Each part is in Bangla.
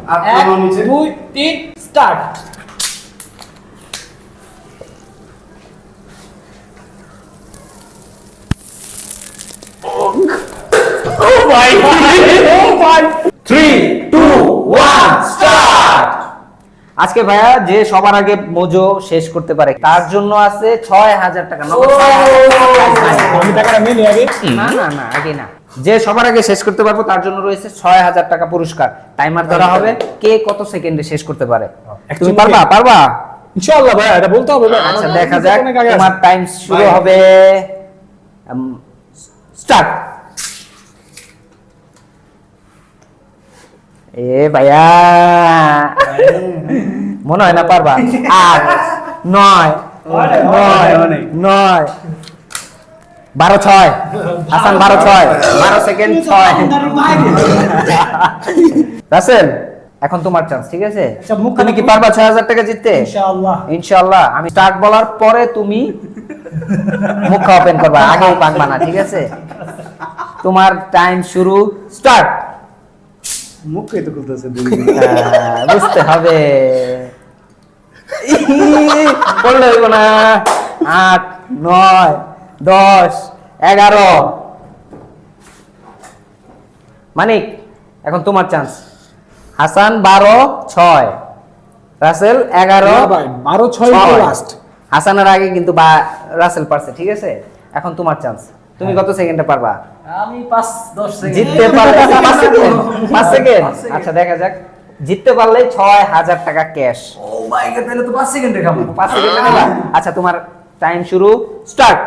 1 2 3 স্টার্ট। ও ভাই 3 2 1 স্টার্ট। আজকে ভাইয়া যে সবার আগে মোজো শেষ করতে পারে তার জন্য আছে 6000 টাকা। আমি টাকাটা নিয়ে আগে। না না না আগে না, যে সবার আগে শেষ করতে পারবো তার জন্য রয়েছে 6000 টাকা পুরস্কার। টাইমার ধরা হবে কে কত সেকেন্ডে শেষ করতে পারে। তুমি পারবা? ইনশাআল্লাহ ভাই, এটা বলতে হবে ভাই। আচ্ছা দেখা যাক, তোমার টাইম শুরু হবে। স্টার্ট। এ ভাইয়া মনে হয় না পারবা। 8 9 9 12 6 হাসান 12 6 12 সেকেন্ড 6। রাসেল এখন তোমার চান্স, ঠিক আছে? তুমি কি পারবা 6000 টাকা জিততে? ইনশাআল্লাহ। ইনশাআল্লাহ। আমি স্টার্ট বলার পরে তুমি মুখ ওপেন করবা, আগেই পাকবা না, ঠিক আছে? তোমার টাইম শুরু, স্টার্ট। মুখই তো খুলতেছে। বুঝতে হবে, বললে হইব না। 8 9 10 11। মানিক এখন তোমার চান্স। হাসান 12 6 রাসেল 11 ভাই 12 6 লাস্ট। হাসানের আগে কিন্তু রাসেল পারছে, ঠিক আছে? এখন তোমার চান্স। তুমি কত সেকেন্ডে পারবা? আমি 5 10 সেকেন্ড জিততে পারলে 5 সেকেন্ড 5 সেকেন্ড। আচ্ছা দেখা যাক, জিততে পারলে 6000 টাকা ক্যাশ। ও মাই গড, তাহলে তো 5 সেকেন্ডে খাবো। 5 সেকেন্ডে নেবা? আচ্ছা তোমার টাইম শুরু, স্টার্ট।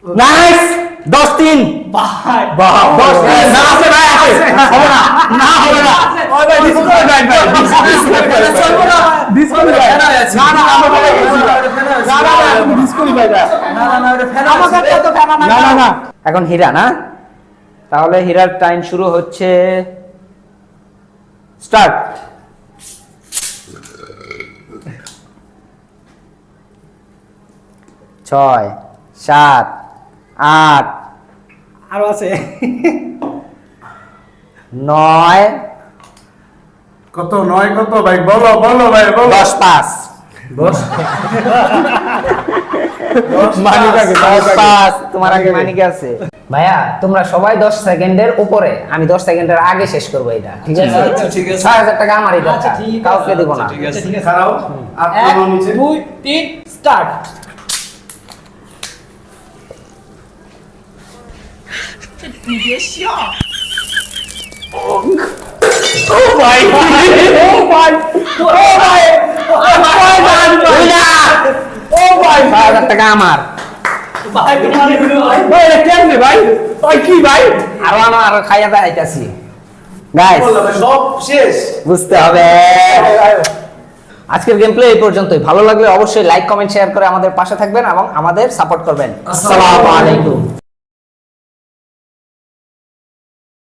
নাইস 10 3। ভাই বাহ 10 3 না আছে ভাই, আছে হবে না, না হবে না। ওই ভাই ডিসকুয়ালিফাই ভাই, ডিসকুয়ালিফাই। না না আমরা বলে গেছি। না না তুমি ডিসকুয়ালিফাই ভাই। না না না, ওটা ফেনা আমাকে তো ফেনা না। না না না। এখন হীরা না, তাহলে হীরার টাইম শুরু হচ্ছে, স্টার্ট। ছয় 7 8 আরো আছে। 9 কত 9 কত ভাই, বলো বলো ভাই বলো। 10 5 মানিক আগে, 10 5 তোমার আগে মানিক আছে। ভাইয়া তোমরা সবাই 10 সেকেন্ডের উপরে, আমি 10 সেকেন্ডের আগে শেষ করব এটা, ঠিক আছে? আচ্ছা, ঠিক আছে। 6000 টাকা আমারই দরকার, আচ্ছা, ঠিক আছে। কাউকে দেব না। ঠিক আছে। খারাপ। 1 2 3 স্টার্ট। ও ভাই ও ভাই ও ভাই ও ভাই 6000 টাকা আমার। ভাই মানে ভাই এটা কেমনে ভাই? ওই কি ভাই? আরো খাইয়া দাইতাছি গাইস, সব শেষ। বুঝতে হবে। আজকের গেম প্লে এই পর্যন্তই। ভালো লাগলে অবশ্যই লাইক কমেন্ট শেয়ার করে আমাদের পাশে থাকবেন এবং আমাদের সাপোর্ট করবেন। আসসালামু আলাইকুম।